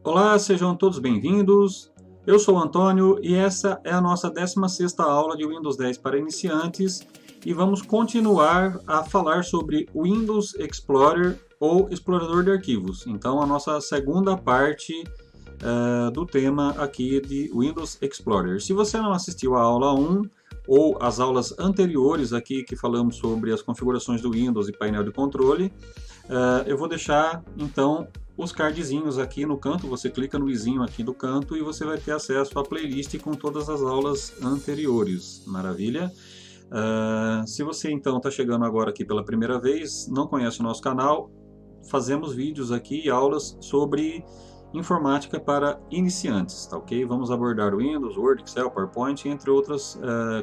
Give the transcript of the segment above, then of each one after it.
Olá, sejam todos bem-vindos. Eu sou o Antônio e essa é a nossa 16ª aula de Windows 10 para iniciantes e vamos continuar a falar sobre Windows Explorer ou Explorador de Arquivos. Então, a nossa segunda parte do tema aqui de Windows Explorer. Se você não assistiu à aula 1 ou as aulas anteriores aqui que falamos sobre as configurações do Windows e painel de controle, eu vou deixar então os cardzinhos aqui no canto, você clica no izinho aqui do canto e você vai ter acesso à playlist com todas as aulas anteriores. Maravilha? Se você então está chegando agora aqui pela primeira vez, não conhece o nosso canal, fazemos vídeos aqui e aulas sobre informática para iniciantes, tá ok? Vamos abordar o Windows, Word, Excel, PowerPoint, entre outras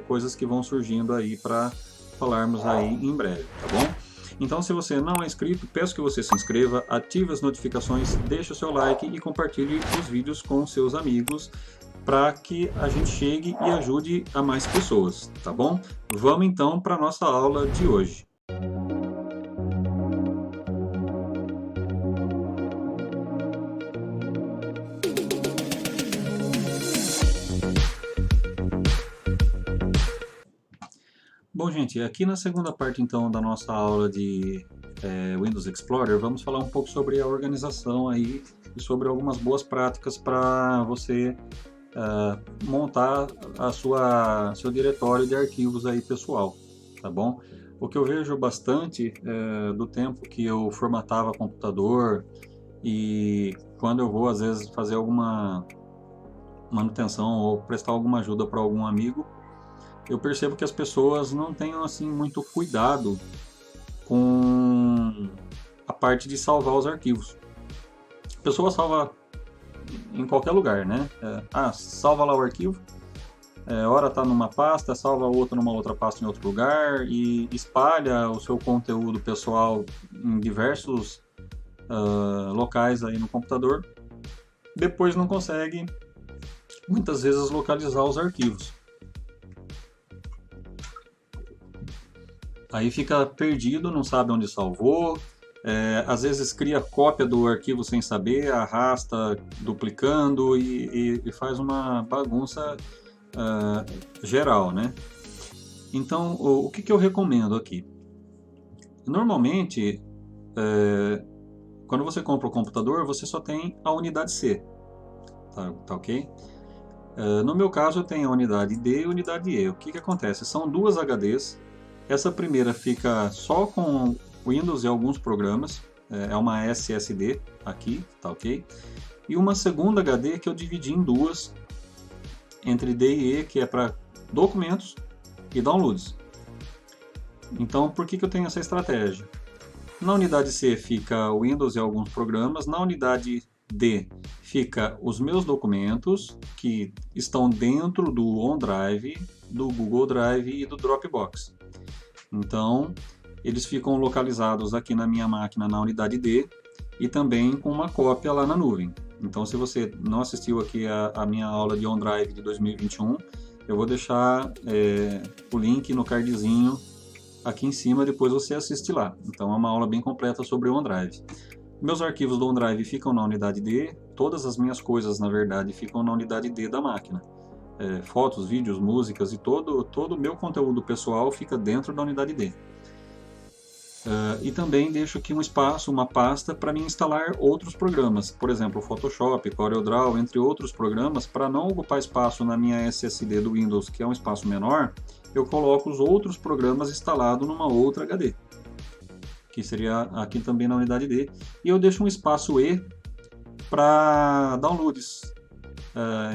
coisas que vão surgindo aí para falarmos aí em breve, tá bom? Então, se você não é inscrito, peço que você se inscreva, ative as notificações, deixe o seu like e compartilhe os vídeos com seus amigos para que a gente chegue e ajude a mais pessoas, tá bom? Vamos então para a nossa aula de hoje. Bom, gente, aqui na segunda parte então da nossa aula de Windows Explorer, vamos falar um pouco sobre a organização aí e sobre algumas boas práticas para você montar seu diretório de arquivos aí pessoal, tá bom? O que eu vejo bastante do tempo que eu formatava computador e quando eu vou às vezes fazer alguma manutenção ou prestar alguma ajuda para algum amigo, eu percebo que as pessoas não têm assim muito cuidado com a parte de salvar os arquivos. A pessoa salva em qualquer lugar, né? Salva lá o arquivo, ora está numa pasta, salva outra numa outra pasta em outro lugar e espalha o seu conteúdo pessoal em diversos locais aí no computador. Depois não consegue muitas vezes localizar os arquivos. Aí fica perdido, não sabe onde salvou, às vezes cria cópia do arquivo sem saber, arrasta duplicando e faz uma bagunça geral, né? Então, o que eu recomendo aqui? Normalmente, quando você compra o computador, você só tem a unidade C, tá ok? No meu caso, eu tenho a unidade D e a unidade E. O que acontece? São duas HDs. Essa primeira fica só com Windows e alguns programas, é uma SSD aqui, tá ok? E uma segunda HD que eu dividi em duas, entre D e E, que é para documentos e downloads. Então, por que eu tenho essa estratégia? Na unidade C fica o Windows e alguns programas, na unidade D fica os meus documentos, que estão dentro do OneDrive, do Google Drive e do Dropbox. Então, eles ficam localizados aqui na minha máquina na unidade D e também com uma cópia lá na nuvem. Então, se você não assistiu aqui a minha aula de OneDrive de 2021, eu vou deixar o link no cardzinho aqui em cima, depois você assiste lá. Então, é uma aula bem completa sobre o OneDrive. Meus arquivos do OneDrive ficam na unidade D, todas as minhas coisas, na verdade, ficam na unidade D da máquina. Fotos, vídeos, músicas e todo o meu conteúdo pessoal fica dentro da unidade D. E também deixo aqui um espaço, uma pasta para mim instalar outros programas, por exemplo, Photoshop, CorelDRAW, entre outros programas. Para não ocupar espaço na minha SSD do Windows, que é um espaço menor, eu coloco os outros programas instalados numa outra HD, que seria aqui também na unidade D, e eu deixo um espaço E para downloads.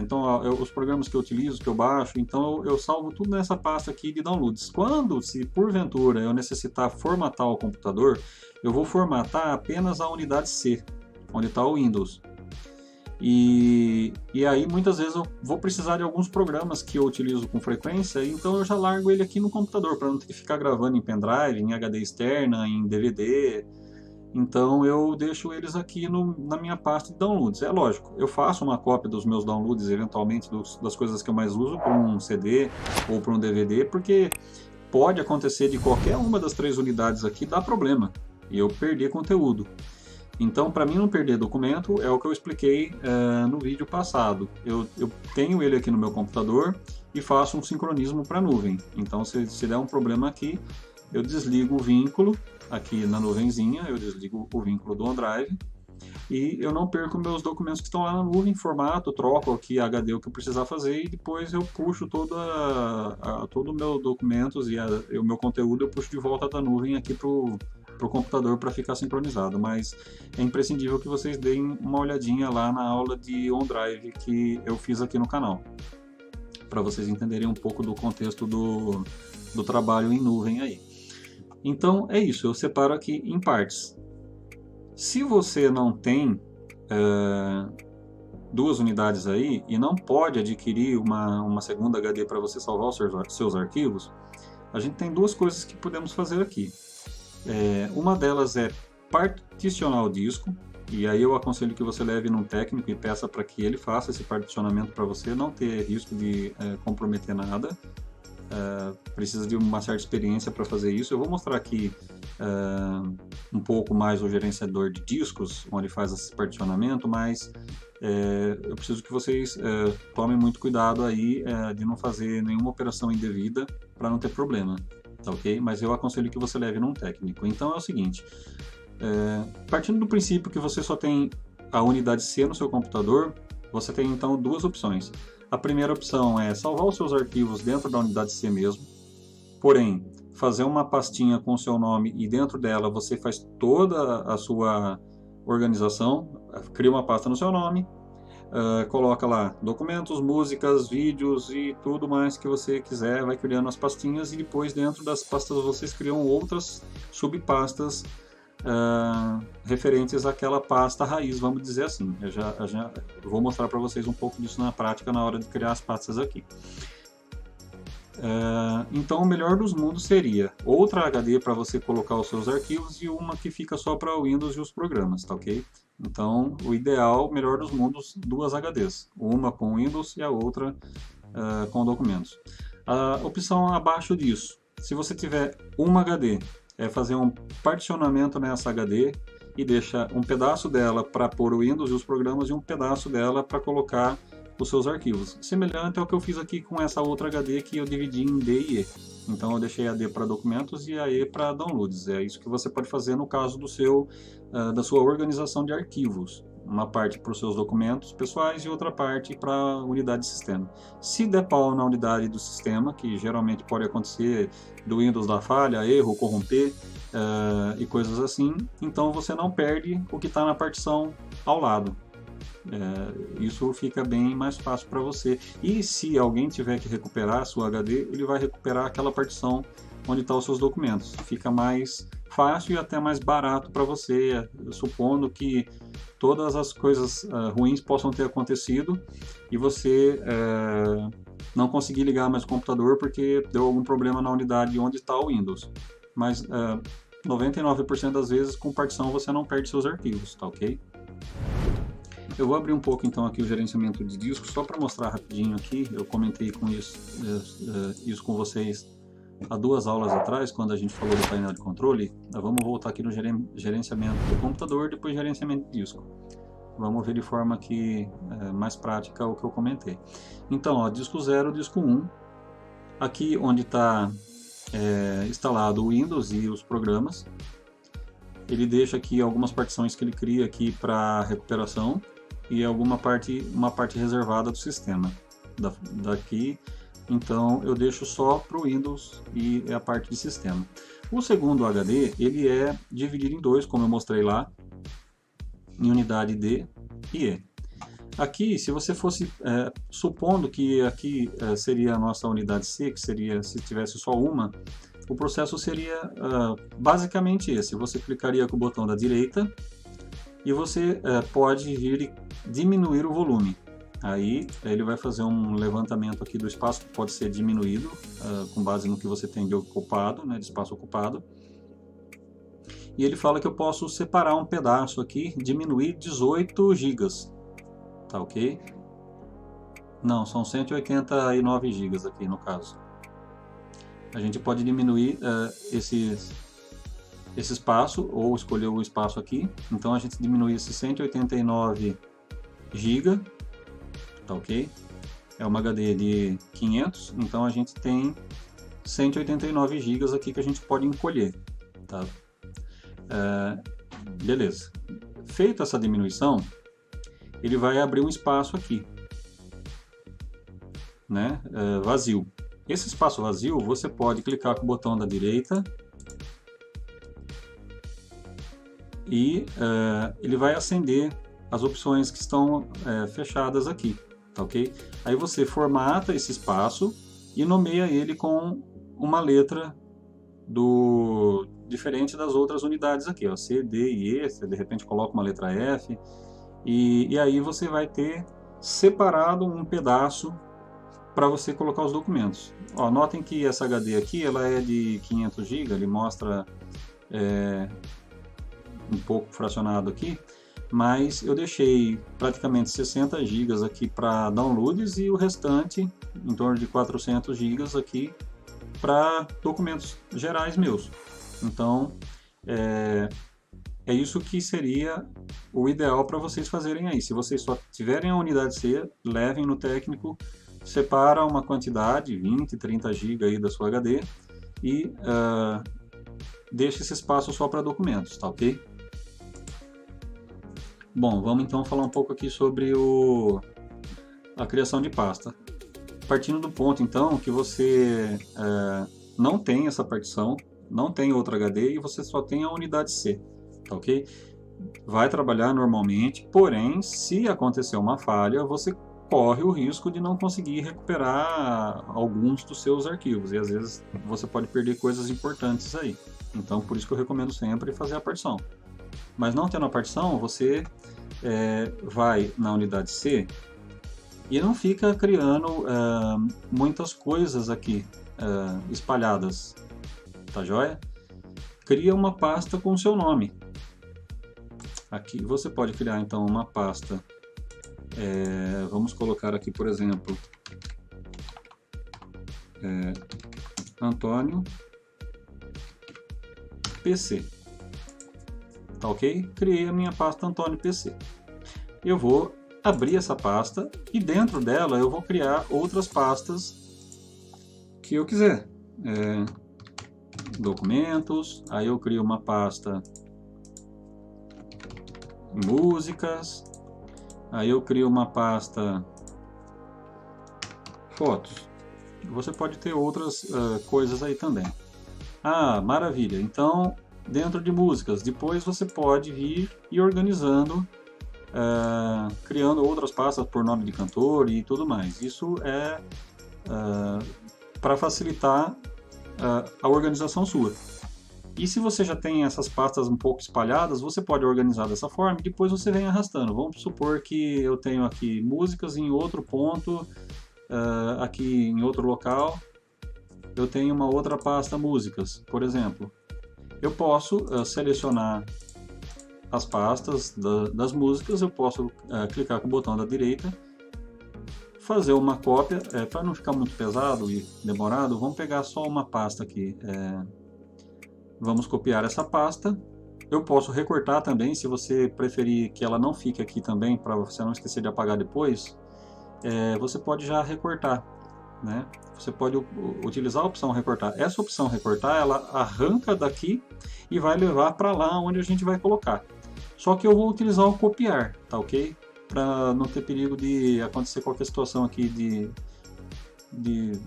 Então, os programas que eu utilizo, que eu baixo, então eu salvo tudo nessa pasta aqui de downloads. Se porventura eu necessitar formatar o computador, eu vou formatar apenas a unidade C, onde está o Windows. E aí muitas vezes eu vou precisar de alguns programas que eu utilizo com frequência, então eu já largo ele aqui no computador, para não ter que ficar gravando em pendrive, em HD externa, em DVD. Então eu deixo eles aqui na minha pasta de downloads. É lógico, eu faço uma cópia dos meus downloads, eventualmente das coisas que eu mais uso, para um CD ou para um DVD, porque pode acontecer de qualquer uma das três unidades aqui dar problema e eu perder conteúdo. Então, para mim não perder documento, é o que eu expliquei no vídeo passado. Eu tenho ele aqui no meu computador e faço um sincronismo para a nuvem. Então, se der um problema aqui, eu desligo o vínculo aqui na nuvenzinha, eu desligo o vínculo do OneDrive e eu não perco meus documentos que estão lá na nuvem, formato, troco aqui HD o que eu precisar fazer e depois eu puxo todo o meu documentos e o meu conteúdo eu puxo de volta da nuvem aqui para o computador para ficar sincronizado, mas é imprescindível que vocês deem uma olhadinha lá na aula de OneDrive que eu fiz aqui no canal, para vocês entenderem um pouco do contexto do trabalho em nuvem aí. Então é isso, eu separo aqui em partes. Se você não tem duas unidades aí e não pode adquirir uma segunda HD para você salvar os seus arquivos, a gente tem duas coisas que podemos fazer aqui. Uma delas é particionar o disco, e aí eu aconselho que você leve num técnico e peça para que ele faça esse particionamento para você não ter risco de comprometer nada. Precisa de uma certa experiência para fazer isso. Eu vou mostrar aqui um pouco mais o gerenciador de discos, onde faz esse particionamento, mas eu preciso que vocês tomem muito cuidado aí de não fazer nenhuma operação indevida para não ter problema, tá ok? Mas eu aconselho que você leve num técnico. Então é o seguinte, partindo do princípio que você só tem a unidade C no seu computador, você tem então duas opções. A primeira opção é salvar os seus arquivos dentro da unidade C mesmo, porém, fazer uma pastinha com o seu nome e dentro dela você faz toda a sua organização, cria uma pasta no seu nome, coloca lá documentos, músicas, vídeos e tudo mais que você quiser, vai criando as pastinhas e depois dentro das pastas vocês criam outras subpastas referentes àquela pasta raiz, vamos dizer assim. Eu já vou mostrar para vocês um pouco disso na prática na hora de criar as pastas aqui. Então o melhor dos mundos seria outra HD para você colocar os seus arquivos e uma que fica só para o Windows e os programas, tá ok? Então o ideal, melhor dos mundos, duas HDs, uma com Windows e a outra com documentos. A opção abaixo disso, se você tiver uma HD, é fazer um particionamento nessa HD e deixa um pedaço dela para pôr o Windows e os programas e um pedaço dela para colocar os seus arquivos. Semelhante ao que eu fiz aqui com essa outra HD que eu dividi em D e E. Então eu deixei a D para documentos e a E para downloads. É isso que você pode fazer no caso da sua organização de arquivos. Uma parte para os seus documentos pessoais e outra parte para a unidade de sistema. Se der pau na unidade do sistema, que geralmente pode acontecer do Windows dar falha, erro, corromper e coisas assim, então você não perde o que está na partição ao lado. Isso fica bem mais fácil para você. E se alguém tiver que recuperar a sua HD, ele vai recuperar aquela partição onde estão os seus documentos. Fica mais fácil e até mais barato para você, supondo que todas as coisas ruins possam ter acontecido e você não conseguir ligar mais o computador porque deu algum problema na unidade onde está o Windows. Mas 99% das vezes com partição você não perde seus arquivos, tá ok? Eu vou abrir um pouco então aqui o gerenciamento de discos, só para mostrar rapidinho aqui. Eu comentei com isso com vocês há 2 aulas atrás, quando a gente falou do painel de controle. Vamos voltar aqui no gerenciamento do computador, depois gerenciamento de disco. Vamos ver de forma aqui mais prática o que eu comentei. Então, ó, disco 0, disco 1. Aqui onde está instalado o Windows e os programas. Ele deixa aqui algumas partições que ele cria aqui para recuperação e uma parte reservada do sistema. Daqui, então, eu deixo só para o Windows e a parte de sistema. O segundo HD, ele é dividido em 2, como eu mostrei lá, em unidade D e E. Aqui, se você fosse, supondo que aqui seria a nossa unidade C, que seria se tivesse só uma, o processo seria basicamente esse. Você clicaria com o botão da direita e você pode vir e diminuir o volume. Aí ele vai fazer um levantamento aqui do espaço que pode ser diminuído com base no que você tem de ocupado, né, de espaço ocupado. E ele fala que eu posso separar um pedaço aqui, diminuir 18 GB. Tá ok? Não, são 189 GB aqui no caso. A gente pode diminuir esses esse espaço, ou escolher o espaço aqui. Então a gente diminui esse 189 GB, tá ok? É uma HD de 500, então a gente tem 189 GB aqui que a gente pode encolher, tá? Beleza. Feita essa diminuição, ele vai abrir um espaço aqui, né? Vazio. Esse espaço vazio, você pode clicar com o botão da direita e ele vai acender as opções que estão fechadas aqui, tá ok? Aí você formata esse espaço e nomeia ele com uma letra diferente das outras unidades aqui, ó, C, D e E. Você de repente coloca uma letra F e aí você vai ter separado um pedaço para você colocar os documentos. Ó, notem que essa HD aqui ela é de 500 GB, ele mostra um pouco fracionado aqui, mas eu deixei praticamente 60 GB aqui para downloads e o restante, em torno de 400 GB aqui, para documentos gerais meus. Então, é isso que seria o ideal para vocês fazerem aí. Se vocês só tiverem a unidade C, levem no técnico, separa uma quantidade, 20, 30 GB aí da sua HD e deixa esse espaço só para documentos, tá ok? Bom, vamos então falar um pouco aqui sobre a criação de pasta. Partindo do ponto então que você não tem essa partição, não tem outra HD e você só tem a unidade C, tá ok? Vai trabalhar normalmente, porém, se acontecer uma falha, você corre o risco de não conseguir recuperar alguns dos seus arquivos e às vezes você pode perder coisas importantes aí. Então, por isso que eu recomendo sempre fazer a partição. Mas não tendo a partição, você vai na unidade C e não fica criando muitas coisas aqui espalhadas, tá joia? Cria uma pasta com o seu nome. Aqui você pode criar então uma pasta, vamos colocar aqui por exemplo, Antônio PC, tá ok? Criei a minha pasta Antônio PC. Eu vou abrir essa pasta e dentro dela eu vou criar outras pastas que eu quiser. Documentos, aí eu crio uma pasta músicas, aí eu crio uma pasta fotos. Você pode ter outras coisas aí também. Ah, maravilha! Então, dentro de músicas, depois você pode vir e organizando, criando outras pastas por nome de cantor e tudo mais. Isso é para facilitar a organização sua. E se você já tem essas pastas um pouco espalhadas, você pode organizar dessa forma e depois você vem arrastando. Vamos supor que eu tenho aqui músicas em outro ponto, aqui em outro local, eu tenho uma outra pasta músicas, por exemplo. Eu posso selecionar as pastas das músicas, eu posso clicar com o botão da direita, fazer uma cópia, para não ficar muito pesado e demorado, vamos pegar só uma pasta aqui. Vamos copiar essa pasta. Eu posso recortar também, se você preferir que ela não fique aqui também, para você não esquecer de apagar depois, você pode já recortar, né? Você pode utilizar a opção recortar. Essa opção recortar, ela arranca daqui e vai levar para lá onde a gente vai colocar. Só que eu vou utilizar o copiar, tá ok? Para não ter perigo de acontecer qualquer situação aqui de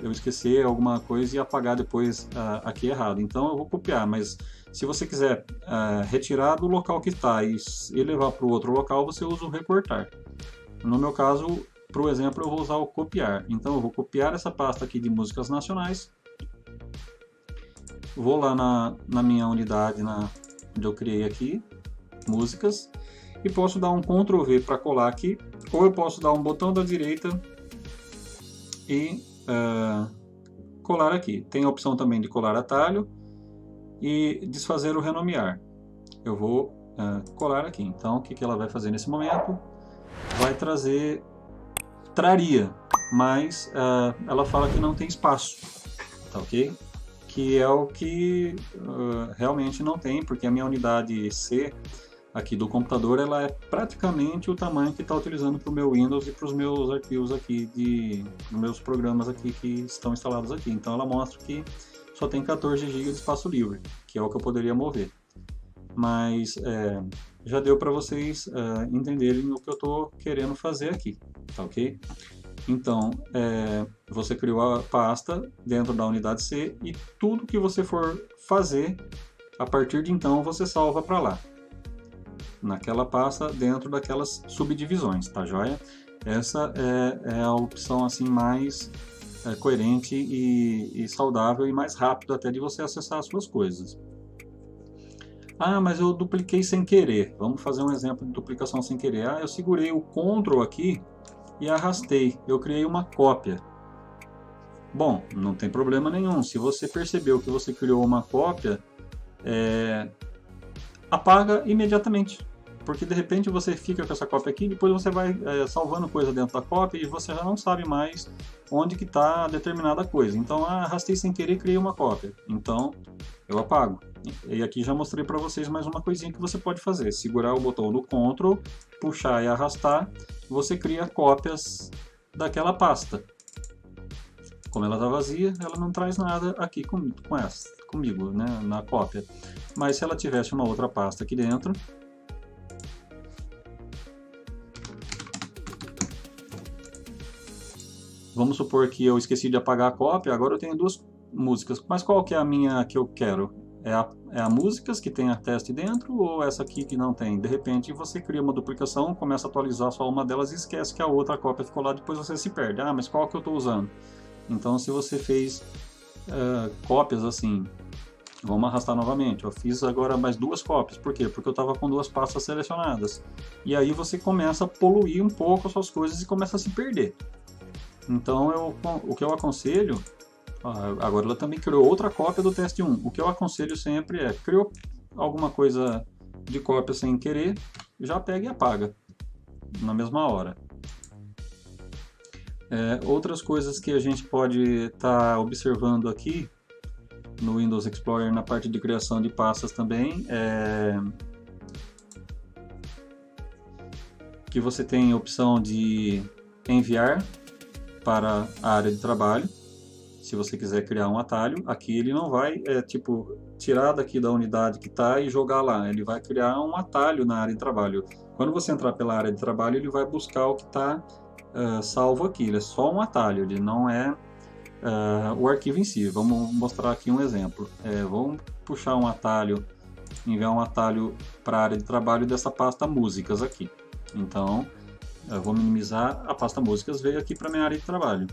eu esquecer alguma coisa e apagar depois aqui errado. Então eu vou copiar, mas se você quiser retirar do local que está e levar para o outro local, você usa o recortar. No meu caso, para o exemplo, eu vou usar o copiar. Então eu vou copiar essa pasta aqui de músicas nacionais, vou lá na minha unidade, onde eu criei aqui, músicas, e posso dar um Ctrl V para colar aqui, ou eu posso dar um botão da direita e colar aqui. Tem a opção também de colar atalho e desfazer o renomear. Eu vou colar aqui. Então o que ela vai fazer nesse momento? Vai traria, mas ela fala que não tem espaço, tá ok? que é o que realmente não tem, porque a minha unidade C aqui do computador, ela é praticamente o tamanho que está utilizando para o meu Windows e para os meus arquivos aqui, dos meus programas aqui que estão instalados aqui. Então ela mostra que só tem 14 GB de espaço livre, que é o que eu poderia mover. Mas já deu para vocês entenderem o que eu estou querendo fazer aqui, tá ok? Então, você criou a pasta dentro da unidade C e tudo que você for fazer, a partir de então, você salva para lá, naquela pasta, dentro daquelas subdivisões, tá joia? Essa é a opção assim mais coerente e saudável e mais rápido até de você acessar as suas coisas. Ah, mas eu dupliquei sem querer. Vamos fazer um exemplo de duplicação sem querer. Ah, eu segurei o Ctrl aqui e arrastei. Eu criei uma cópia. Bom, não tem problema nenhum. Se você percebeu que você criou uma cópia, apaga imediatamente. Porque de repente você fica com essa cópia aqui, depois você vai salvando coisa dentro da cópia e você já não sabe mais onde que está determinada coisa. Então, arrastei sem querer e criei uma cópia. Então, eu apago. E aqui já mostrei para vocês mais uma coisinha que você pode fazer. Segurar o botão do Ctrl, puxar e arrastar, você cria cópias daquela pasta. Como ela está vazia, ela não traz nada aqui comigo, né, na cópia. Mas se ela tivesse uma outra pasta aqui dentro, vamos supor que eu esqueci de apagar a cópia, agora eu tenho duas músicas. Mas qual que é a minha que eu quero? É a músicas que tem a teste dentro ou essa aqui que não tem? De repente você cria uma duplicação, começa a atualizar só uma delas e esquece que a outra cópia ficou lá, depois você se perde. Ah, mas qual que eu estou usando? Então se você fez cópias assim, vamos arrastar novamente. Eu fiz agora mais duas cópias. Por quê? Porque eu estava com duas pastas selecionadas. E aí você começa a poluir um pouco as suas coisas e começa a se perder. Então o que eu aconselho, agora ela também criou outra cópia do teste 1. O que eu aconselho sempre criou alguma coisa de cópia sem querer, já pega e apaga na mesma hora. Outras coisas que a gente pode estar observando aqui no Windows Explorer na parte de criação de pastas também que você tem a opção de enviar para a área de trabalho. Se você quiser criar um atalho, aqui ele não vai tirar daqui da unidade que está e jogar lá. Ele vai criar um atalho na área de trabalho. Quando você entrar pela área de trabalho, ele vai buscar o que está salvo aqui. Ele é só um atalho, ele não é o arquivo em si. Vamos mostrar aqui um exemplo. Vamos puxar um atalho, enviar um atalho para a área de trabalho dessa pasta músicas aqui. Então, eu vou minimizar, a pasta músicas veio aqui para minha área de trabalho.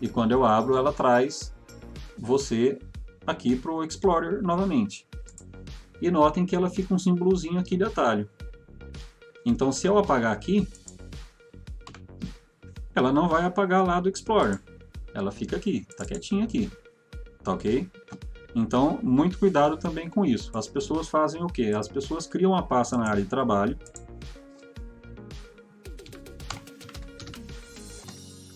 E quando eu abro, ela traz você aqui para o Explorer novamente. E notem que ela fica um símbolozinho aqui de atalho. Então, se eu apagar aqui, ela não vai apagar lá do Explorer. Ela fica aqui, está quietinha aqui. Tá ok? Então, muito cuidado também com isso. As pessoas fazem o quê? As pessoas criam uma pasta na área de trabalho.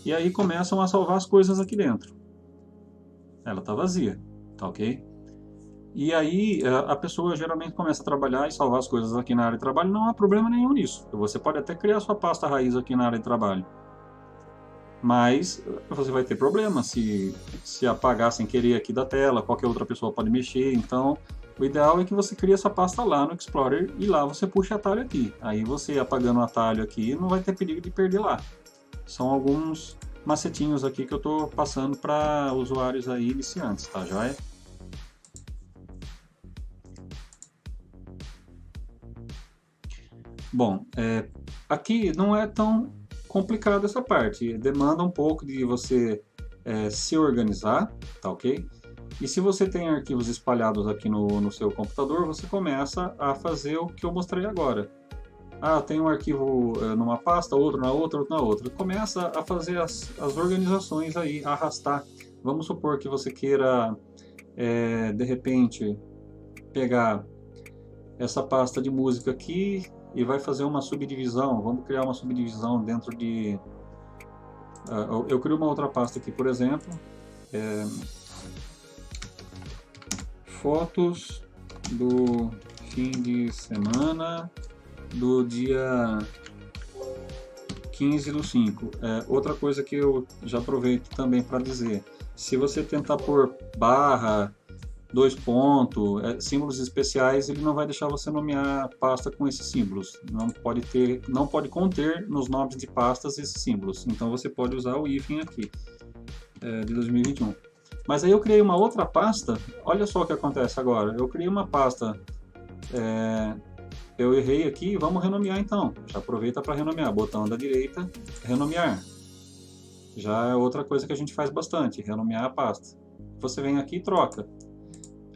E aí começam a salvar as coisas aqui dentro. Ela está vazia, tá ok? E aí a pessoa geralmente começa a trabalhar e salvar as coisas aqui na área de trabalho, não há problema nenhum nisso. Você pode até criar sua pasta raiz aqui na área de trabalho. Mas você vai ter problema se apagar sem querer aqui da tela, qualquer outra pessoa pode mexer. Então o ideal é que você crie essa pasta lá no Explorer e lá você puxa atalho aqui. Aí você apagando o atalho aqui não vai ter perigo de perder lá. São alguns macetinhos aqui que eu estou passando para usuários aí iniciantes, tá joia? Bom, aqui não é tão complicado essa parte, demanda um pouco de você se organizar, tá ok? E se você tem arquivos espalhados aqui no seu computador, você começa a fazer o que eu mostrei agora. Tem um arquivo numa pasta, outro na outra, outro na outra. Começa a fazer as organizações aí, arrastar. Vamos supor que você queira, de repente, pegar essa pasta de música aqui e vai fazer uma subdivisão. Vamos criar uma subdivisão dentro de... eu crio uma outra pasta aqui, por exemplo. fotos do fim de semana do dia 15/5. Outra coisa que eu já aproveito também para dizer, se você tentar pôr barra, dois pontos, símbolos especiais, ele não vai deixar você nomear pasta com esses símbolos. Não pode conter nos nomes de pastas esses símbolos. Então você pode usar o hífen aqui, de 2021. Mas aí eu criei uma outra pasta, olha só o que acontece agora. Eu criei uma pasta, eu errei aqui, vamos renomear então. Já aproveita para renomear, botão da direita, renomear. Já é outra coisa que a gente faz bastante, renomear a pasta. Você vem aqui e troca.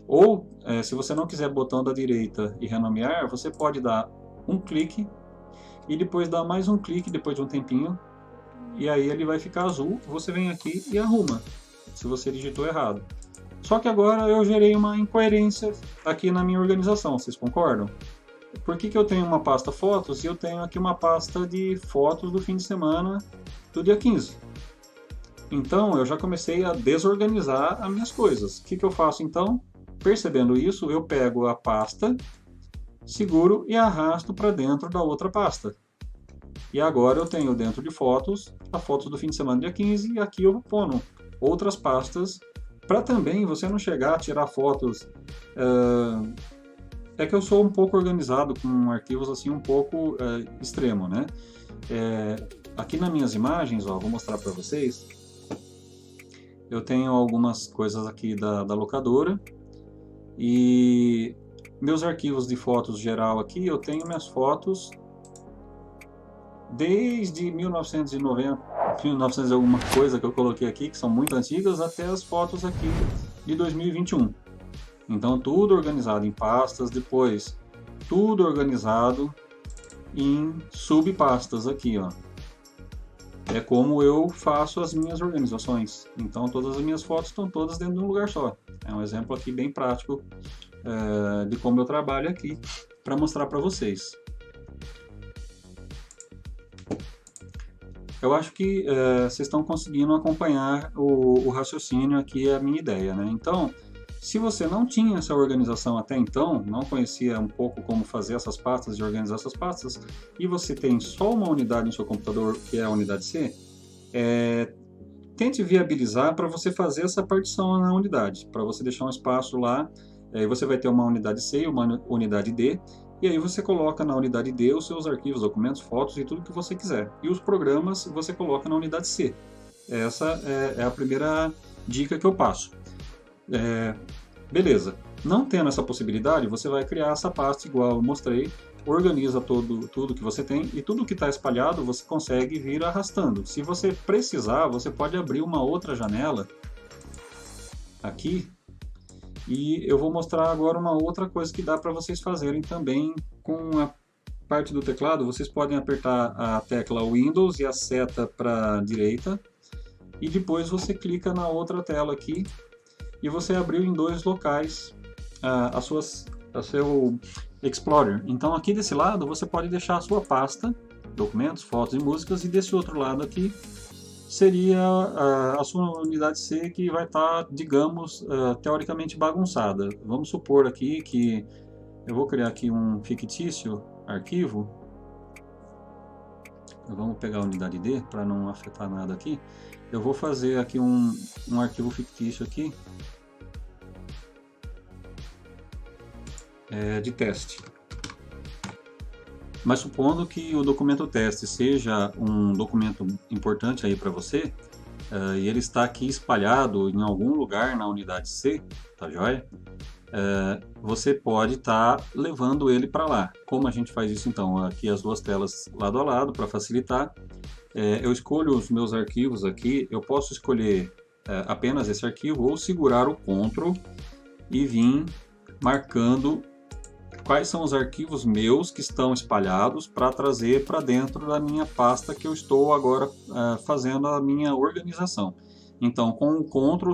Ou, se você não quiser botão da direita e renomear, você pode dar um clique e depois dar mais um clique depois de um tempinho, e aí ele vai ficar azul. Você vem aqui e arruma, se você digitou errado. Só que agora eu gerei uma incoerência aqui na minha organização, vocês concordam? Por que eu tenho uma pasta fotos e eu tenho aqui uma pasta de fotos do fim de semana do dia 15? Então eu já comecei a desorganizar as minhas coisas. O que eu faço então? Percebendo isso, eu pego a pasta, seguro e arrasto para dentro da outra pasta. E agora eu tenho dentro de fotos, a fotos do fim de semana dia 15, e aqui eu ponho outras pastas, para também você não chegar a tirar fotos. É que eu sou um pouco organizado com arquivos assim um pouco extremo, né? Aqui nas minhas imagens, ó, vou mostrar para vocês. Eu tenho algumas coisas aqui da locadora. E meus arquivos de fotos geral aqui, eu tenho minhas fotos desde 1990, 1900 alguma coisa que eu coloquei aqui, que são muito antigas, até as fotos aqui de 2021. Então tudo organizado em pastas, depois tudo organizado em subpastas aqui, ó. É como eu faço as minhas organizações. Então todas as minhas fotos estão todas dentro de um lugar só. É um exemplo aqui bem prático de como eu trabalho aqui para mostrar para vocês. Eu acho que vocês estão conseguindo acompanhar o raciocínio aqui, a minha ideia, né? Então, se você não tinha essa organização até então, não conhecia um pouco como fazer essas pastas, de organizar essas pastas, e você tem só uma unidade no seu computador, que é a unidade C, tente viabilizar para você fazer essa partição na unidade, para você deixar um espaço lá, aí você vai ter uma unidade C e uma unidade D, e aí você coloca na unidade D os seus arquivos, documentos, fotos e tudo que você quiser. E os programas você coloca na unidade C. Essa é a primeira dica que eu passo. Beleza. Não tendo essa possibilidade, você vai criar essa pasta igual eu mostrei, organiza tudo que você tem, e tudo que está espalhado você consegue vir arrastando. Se você precisar, você pode abrir uma outra janela aqui, e eu vou mostrar agora uma outra coisa que dá para vocês fazerem também com a parte do teclado. Vocês podem apertar a tecla Windows e a seta para a direita, e depois você clica na outra tela aqui, e você abriu em dois locais a seu Explorer. Então aqui desse lado você pode deixar a sua pasta, documentos, fotos e músicas, e desse outro lado aqui seria a sua unidade C, que vai estar, digamos, teoricamente bagunçada. Vamos supor aqui que eu vou criar aqui um fictício arquivo. Vamos pegar a unidade D para não afetar nada aqui. Eu vou fazer aqui um arquivo fictício aqui de teste. Mas supondo que o documento teste seja um documento importante aí para você, e ele está aqui espalhado em algum lugar na unidade C, tá joia? Você pode estar levando ele para lá. Como a gente faz isso então? Aqui as duas telas lado a lado para facilitar. Eu escolho os meus arquivos aqui, eu posso escolher apenas esse arquivo ou segurar o Ctrl e vir marcando quais são os arquivos meus que estão espalhados para trazer para dentro da minha pasta que eu estou agora fazendo a minha organização. Então, com o Ctrl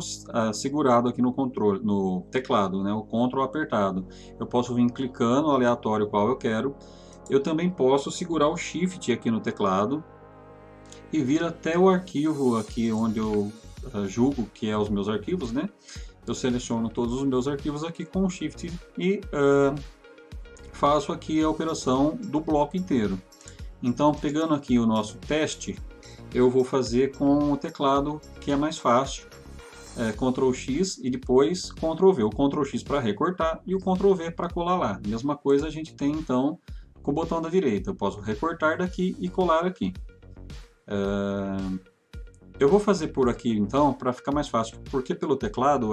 segurado aqui no teclado, né, o Ctrl apertado, eu posso vir clicando aleatório qual eu quero. Eu também posso segurar o Shift aqui no teclado e vir até o arquivo aqui onde eu julgo que é os meus arquivos, né? eu seleciono todos os meus arquivos aqui com o Shift e faço aqui a operação do bloco inteiro. Então, pegando aqui o nosso teste, eu vou fazer com o teclado, que é mais fácil. Ctrl X e depois Ctrl V. O Ctrl X para recortar e o Ctrl V para colar lá. Mesma coisa a gente tem então com o botão da direita. Eu posso recortar daqui e colar aqui. Eu vou fazer por aqui então para ficar mais fácil, porque pelo teclado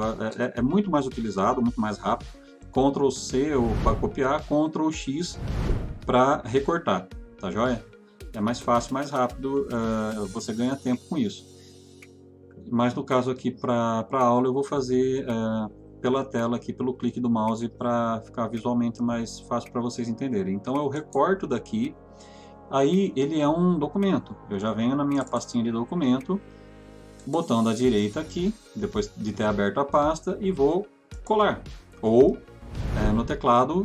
é muito mais utilizado, muito mais rápido. Ctrl C para copiar, Ctrl X para recortar, tá joia? É mais fácil, mais rápido, você ganha tempo com isso. Mas no caso aqui para a aula eu vou fazer pela tela aqui, pelo clique do mouse, para ficar visualmente mais fácil para vocês entenderem. Então eu recorto daqui, aí ele é um documento. Eu já venho na minha pastinha de documento, botão da direita aqui, depois de ter aberto a pasta, e vou colar. Ou no teclado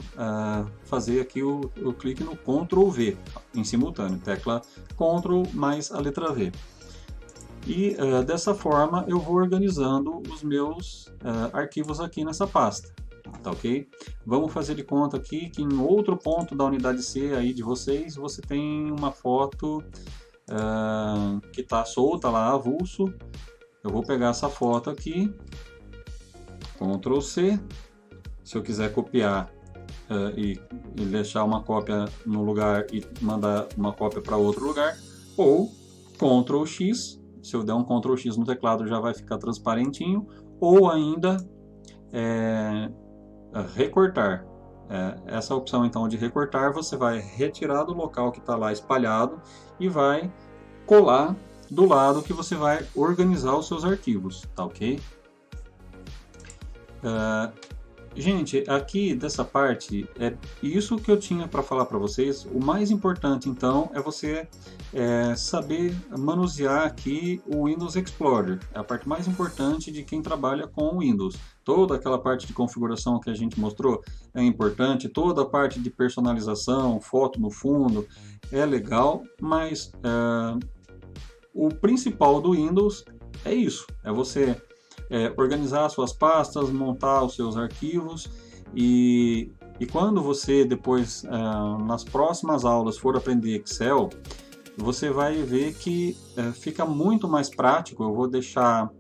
fazer aqui o clique no Ctrl V em simultâneo, tecla Ctrl mais a letra V. E dessa forma eu vou organizando os meus arquivos aqui nessa pasta, tá ok? Vamos fazer de conta aqui que em outro ponto da unidade C aí de vocês, você tem uma foto que está solta lá, avulso. Eu vou pegar essa foto aqui, Ctrl C, se eu quiser copiar e deixar uma cópia no lugar e mandar uma cópia para outro lugar, ou Ctrl X. Se eu der um Ctrl X no teclado já vai ficar transparentinho, ou ainda recortar. Essa opção então de recortar, você vai retirar do local que está lá espalhado e vai colar do lado que você vai organizar os seus arquivos, tá ok? Gente, aqui dessa parte, é isso que eu tinha para falar para vocês. O mais importante, então, é você saber manusear aqui o Windows Explorer. É a parte mais importante de quem trabalha com o Windows. Toda aquela parte de configuração que a gente mostrou é importante, toda a parte de personalização, foto no fundo, é legal, mas o principal do Windows é isso, é você organizar suas pastas, montar os seus arquivos e quando você depois, nas próximas aulas, for aprender Excel, você vai ver que fica muito mais prático. Eu vou deixar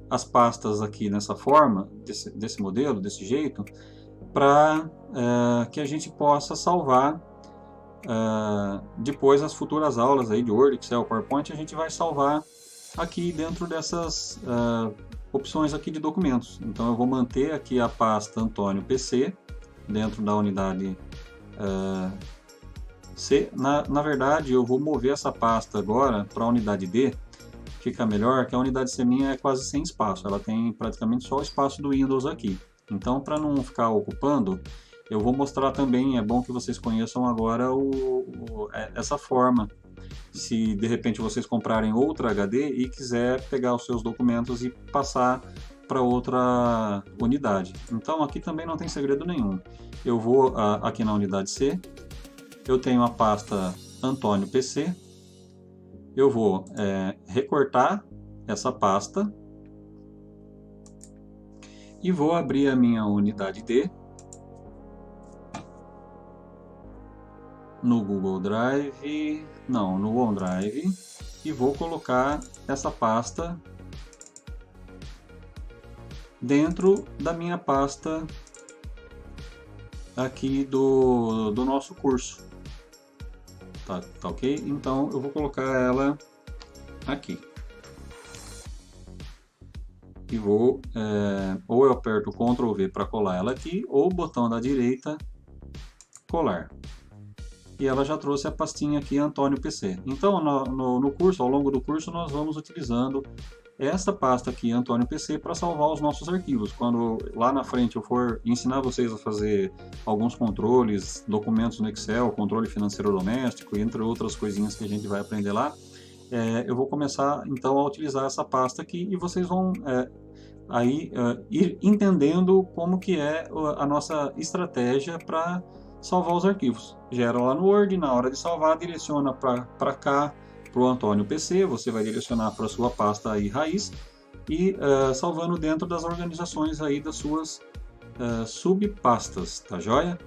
as pastas aqui nessa forma, desse modelo, desse jeito, para que a gente possa salvar depois as futuras aulas aí de Word, Excel, PowerPoint, a gente vai salvar aqui dentro dessas opções aqui de documentos. Então eu vou manter aqui a pasta Antônio PC dentro da unidade C. Na verdade eu vou mover essa pasta agora para a unidade D, fica melhor, que a unidade C minha é quase sem espaço, ela tem praticamente só o espaço do Windows aqui. Então para não ficar ocupando, eu vou mostrar também, é bom que vocês conheçam agora essa forma. Se de repente vocês comprarem outra HD e quiser pegar os seus documentos e passar para outra unidade. Então aqui também não tem segredo nenhum. Eu vou aqui na unidade C, eu tenho a pasta Antônio PC, eu vou recortar essa pasta e vou abrir a minha unidade D no Google Drive, não, no OneDrive, e vou colocar essa pasta dentro da minha pasta aqui do nosso curso, tá ok? Então eu vou colocar ela aqui e vou, ou eu aperto o Ctrl V para colar ela aqui, ou o botão da direita colar. E ela já trouxe a pastinha aqui Antônio PC. Então no curso, ao longo do curso, nós vamos utilizando essa pasta aqui Antônio PC para salvar os nossos arquivos. Quando lá na frente eu for ensinar vocês a fazer alguns controles, documentos no Excel, controle financeiro doméstico, entre outras coisinhas que a gente vai aprender lá, eu vou começar então a utilizar essa pasta aqui e vocês vão ir entendendo como que é a nossa estratégia para salvar os arquivos. Gera lá no Word, na hora de salvar, direciona para cá, para o Antônio PC, você vai direcionar para a sua pasta aí raiz e salvando dentro das organizações aí das suas subpastas, tá joia?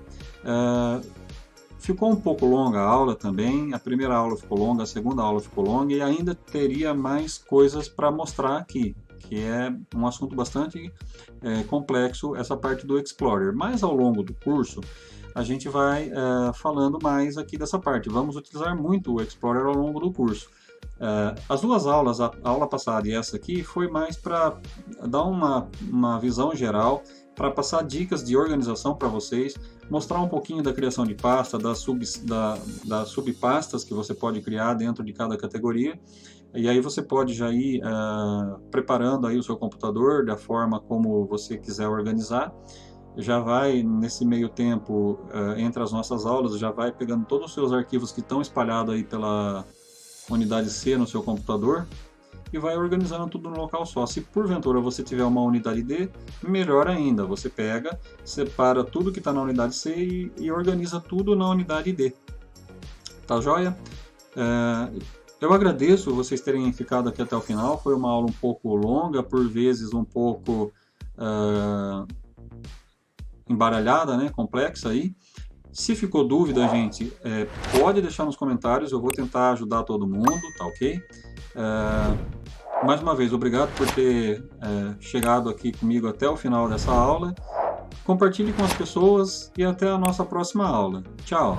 Ficou um pouco longa a aula também, a primeira aula ficou longa, a segunda aula ficou longa e ainda teria mais coisas para mostrar aqui, que é um assunto bastante complexo, essa parte do Explorer. Mas ao longo do curso, a gente vai falando mais aqui dessa parte. Vamos utilizar muito o Explorer ao longo do curso. As duas aulas, a aula passada e essa aqui, foi mais para dar uma visão geral, para passar dicas de organização para vocês, mostrar um pouquinho da criação de pasta, das subpastas que você pode criar dentro de cada categoria. E aí você pode já ir preparando aí o seu computador da forma como você quiser organizar. Já vai, nesse meio tempo, entre as nossas aulas, já vai pegando todos os seus arquivos que estão espalhados aí pela unidade C no seu computador e vai organizando tudo no local só. Se porventura você tiver uma unidade D, melhor ainda, você pega, separa tudo que está na unidade C e organiza tudo na unidade D. Tá joia? Eu agradeço vocês terem ficado aqui até o final, foi uma aula um pouco longa, por vezes um pouco embaralhada, né, complexa aí. Se ficou dúvida, gente, pode deixar nos comentários, eu vou tentar ajudar todo mundo, tá ok? Mais uma vez, obrigado por ter chegado aqui comigo até o final dessa aula. Compartilhe com as pessoas e até a nossa próxima aula. Tchau!